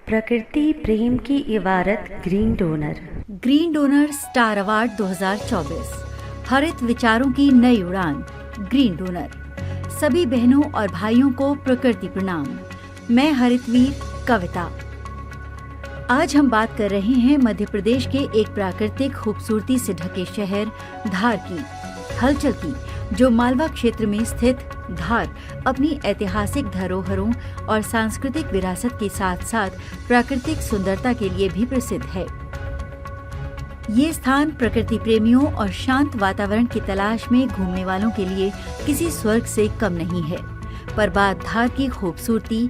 प्रकृति प्रेम की इबारत green donor. Green donor star award 2024। हरित विचारों की नई उड़ान। Green donor. सभी बहनों और भाइयों को प्रकृति प्रणाम। मैं हरितवीर कविता। आज हम बात कर रहे हैं मध्य प्रदेश के एक प्राकृतिक खूबसूरती से ढके शहर धार की, हलचल की, जो मालवा क्षेत्र में स्थित धार अपनी ऐतिहासिक धरोहरों और सांस्कृतिक विरासत के साथ साथ प्राकृतिक सुंदरता के लिए भी प्रसिद्ध है। ये स्थान प्रकृति प्रेमियों और शांत वातावरण की तलाश में घूमने वालों के लिए किसी स्वर्ग से कम नहीं है। पर बात धार की खूबसूरती,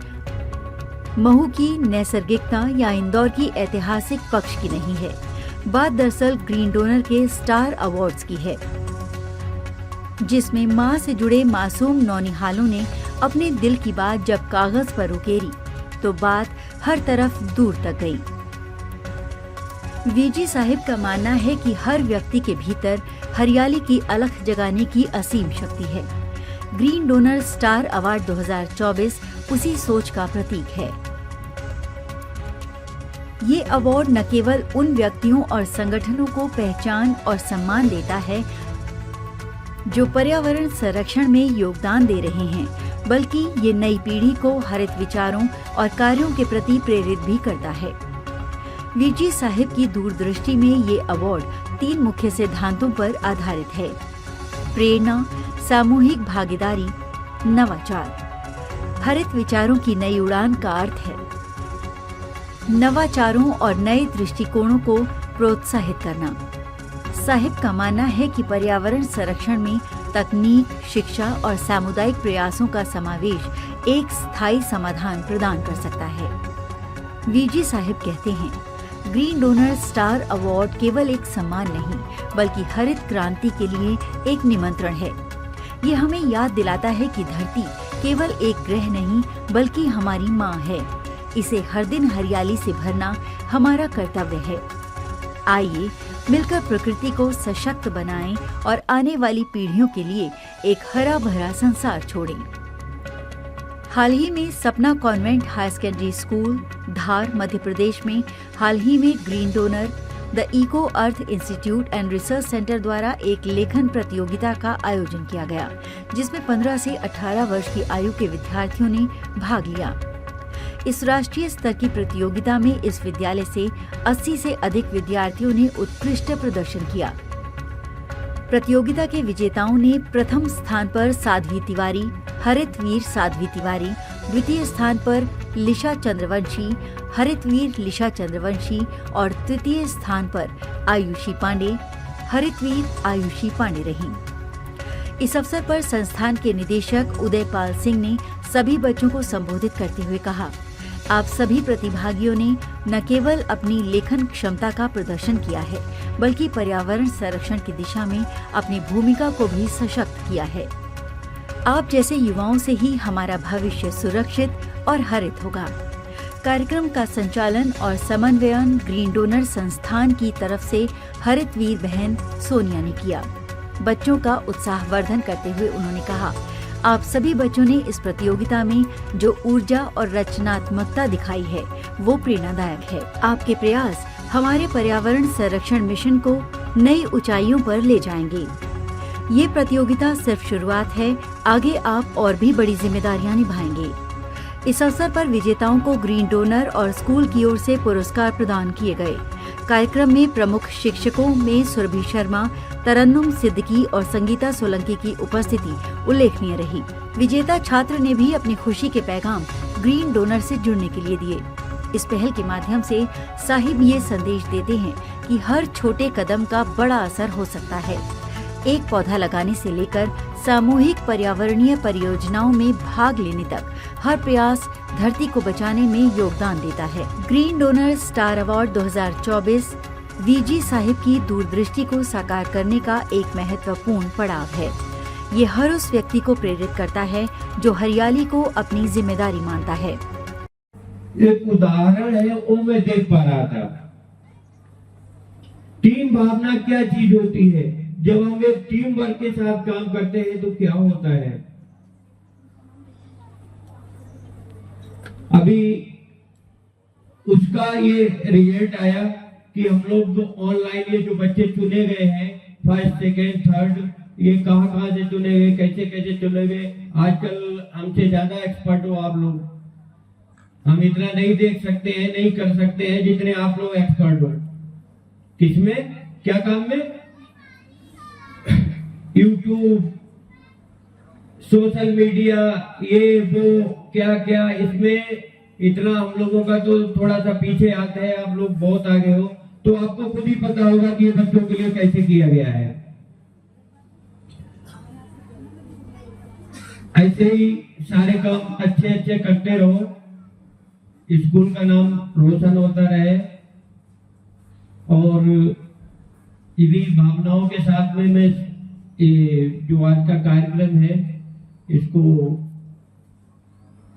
महू की नैसर्गिकता या इंदौर की ऐतिहासिक पक्ष की नहीं है। बात दरअसल ग्रीन डोनर के स्टार अवार्ड्स की है, जिसमें माँ से जुड़े मासूम नौनिहालों ने अपने दिल की बात जब कागज पर उकेरी तो बात हर तरफ दूर तक गई। वीजी साहिब का मानना है कि हर व्यक्ति के भीतर हरियाली की अलख जगाने की असीम शक्ति है। ग्रीन डोनर स्टार अवार्ड 2024 उसी सोच का प्रतीक है। ये अवार्ड न केवल उन व्यक्तियों और संगठनों को पहचान और सम्मान देता है जो पर्यावरण संरक्षण में योगदान दे रहे हैं, बल्कि ये नई पीढ़ी को हरित विचारों और कार्यों के प्रति प्रेरित भी करता है। वीजी साहिब की दूरदृष्टि में ये अवार्ड 3 मुख्य सिद्धांतों पर आधारित है: प्रेरणा, सामूहिक भागीदारी, नवाचार। हरित विचारों की नई उड़ान का अर्थ है नवाचारों और नए दृष्टिकोणों को प्रोत्साहित करना। साहिब का मानना है कि पर्यावरण संरक्षण में तकनीक, शिक्षा और सामुदायिक प्रयासों का समावेश एक स्थायी समाधान प्रदान कर सकता है। वीजी साहिब कहते हैं, ग्रीन डोनर स्टार अवार्ड केवल एक सम्मान नहीं, बल्कि हरित क्रांति के लिए एक निमंत्रण है। ये हमें याद दिलाता है कि धरती केवल एक ग्रह नहीं, बल्कि हमारी माँ है। इसे हर दिन हरियाली से भरना हमारा कर्तव्य है। आइए मिलकर प्रकृति को सशक्त बनाएं और आने वाली पीढ़ियों के लिए एक हरा भरा संसार छोड़ें। हाल ही में Sapna convent high secondary school Dhar Madhya Pradesh में हाल ही में green donor, the eco earth institute and research centre द्वारा एक लेखन प्रतियोगिता का आयोजन किया गया, जिसमें 15 से 18 वर्ष की आयु के विद्यार्थियों ने भाग लिया। इस राष्ट्रीय स्तर की प्रतियोगिता में इस विद्यालय से 80 से अधिक विद्यार्थियों ने उत्कृष्ट प्रदर्शन किया। प्रतियोगिता के विजेताओं ने प्रथम स्थान पर साध्वी तिवारी, हरितवीर साध्वी तिवारी, द्वितीय स्थान पर लिशा चंद्रवंशी, हरितवीर लिशा चंद्रवंशी और तृतीय स्थान पर आयुषी पांडे, हरितवीर आयुषी पांडे रहीं। इस अवसर पर संस्थान के निदेशक उदयपाल सिंह ने सभी बच्चों को संबोधित करते हुए कहा, आप सभी प्रतिभागियों ने न केवल अपनी लेखन क्षमता का प्रदर्शन किया है, बल्कि पर्यावरण संरक्षण की दिशा में अपनी भूमिका को भी सशक्त किया है। आप जैसे युवाओं से ही हमारा भविष्य सुरक्षित और हरित होगा। कार्यक्रम का संचालन और समन्वयन ग्रीन डोनर संस्थान की तरफ से हरितवीर बहन सोनिया ने किया। बच्चों का उत्साहवर्धन करते हुए उन्होंने कहा, आप सभी बच्चों ने इस प्रतियोगिता में जो ऊर्जा और रचनात्मकता दिखाई है, वो प्रेरणादायक है। आपके प्रयास हमारे पर्यावरण संरक्षण मिशन को नई ऊंचाइयों पर ले जाएंगे। ये प्रतियोगिता सिर्फ शुरुआत है, आगे आप और भी बड़ी जिम्मेदारियां निभाएंगे। इस अवसर पर विजेताओं को ग्रीन डोनर और स्कूल की ओर से पुरस्कार प्रदान किए गए। कार्यक्रम में प्रमुख शिक्षकों में सुरभि शर्मा, तरन्नुम सिद्दीकी और संगीता सोलंकी की उपस्थिति उल्लेखनीय रही। विजेता छात्र ने भी अपनी खुशी के पैगाम ग्रीन डोनर से जुड़ने के लिए दिए। इस पहल के माध्यम से साहिब ये संदेश देते हैं कि हर छोटे कदम का बड़ा असर हो सकता है। एक पौधा लगाने से लेकर सामूहिक पर्यावरणीय परियोजनाओं में भाग लेने तक हर प्रयास धरती को बचाने में योगदान देता है। Green donor star award 2024 VG Sahib की दूरदृष्टि को साकार करने का एक महत्वपूर्ण पड़ाव है। ये हर उस व्यक्ति को प्रेरित करता है जो हरियाली को अपनी जिम्मेदारी मानता है। एक उदाहरण है वो मैं देख पा रहा था। टीम भावना क्या चीज होती है? जब हम एक टीम वर्क के साथ काम करते हैं तो क्या होता है? अभी उसका ये रिजल्ट आया कि हम लोग ऑनलाइन ये जो बच्चे चुने गए हैं फर्स्ट सेकेंड थर्ड, ये कहाँ से चुने गए, कैसे कैसे चुने गए। आजकल हमसे ज्यादा एक्सपर्ट हो आप लोग, हम इतना नहीं देख सकते हैं, नहीं कर सकते हैं जितने आप लोग एक्सपर्ट हो। किसमें, क्या काम में? यूट्यूब, सोशल मीडिया, ये वो क्या क्या, इसमें इतना हम लोगों का तो थोड़ा सा पीछे आता है, आप लोग बहुत आगे हो। तो आपको खुद ही पता होगा कि ये बच्चों के लिए कैसे किया गया है। ऐसे ही सारे काम अच्छे अच्छे करते रहो, स्कूल का नाम रोशन होता रहे। और इन्हीं भावनाओं के साथ में मैं ये जो आज का कार्यक्रम है इसको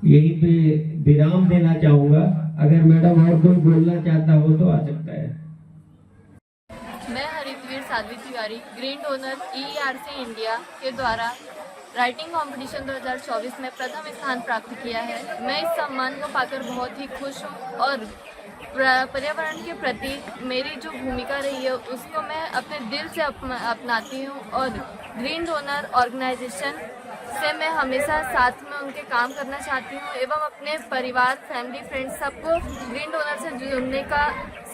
यहीं पे विराम देना चाहूंगा। अगर मैडम और कोई बोलना चाहता हो तो आ सकता है। मैं Haritveer Sadhvi Tiwari, green donor EERC India के द्वारा राइटिंग कंपटीशन 2024 में प्रथम स्थान प्राप्त किया है। मैं इस सम्मान को पाकर बहुत ही खुश हूँ और पर्यावरण के प्रति मेरी जो भूमिका रही है उसको मैं अपने दिल से अपनाती हूँ और ग्रीन डोनर ऑर्गेनाइजेशन से मैं हमेशा साथ में उनके काम करना चाहती हूँ एवं अपने परिवार, फैमिली, फ्रेंड्स सबको ग्रीन डोनर से जुड़ने का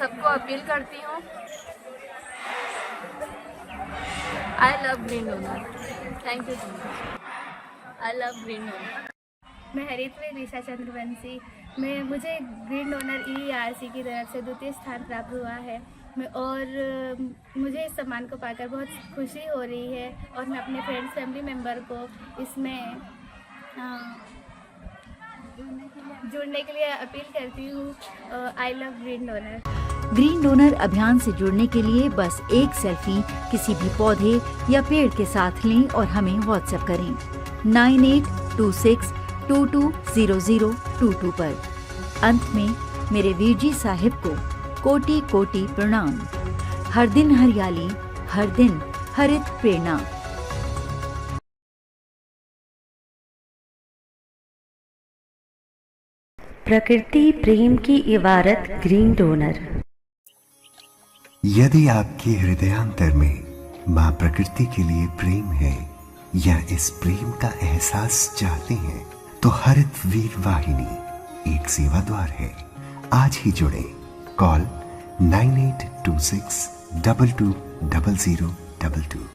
सबको अपील करती हूँ। I love green donor. Thank you so much. I love green donor. मैं हरितवीर ऋषा चंद्रवंशी। मुझे ग्रीन डोनर EERC की तरफ से द्वितीय स्थान प्राप्त हुआ है और मुझे इस सम्मान को पाकर बहुत खुशी हो रही है और मैं अपने फ्रेंड्स, फैमिली मेम्बर को इसमें जुड़ने के लिए अपील करती हूँ। I love green donor. Green donor अभियान से जुड़ने के लिए बस एक सेल्फी किसी भी पौधे या पेड़ के साथ लें और हमें व्हाट्सएप करें 9826220022 पर। अंत में मेरे वीर जी साहिब को कोटि कोटि प्रणाम। हर दिन हरियाली, हर दिन हरित प्रेरणा। प्रकृति प्रेम की इबारत ग्रीन डोनर। यदि आपके हृदयांतर में माँ प्रकृति के लिए प्रेम है या इस प्रेम का एहसास चाहते हैं तो हरित वीर वाहिनी एक सेवा द्वार है। आज ही जुड़े। कॉल 9826220022।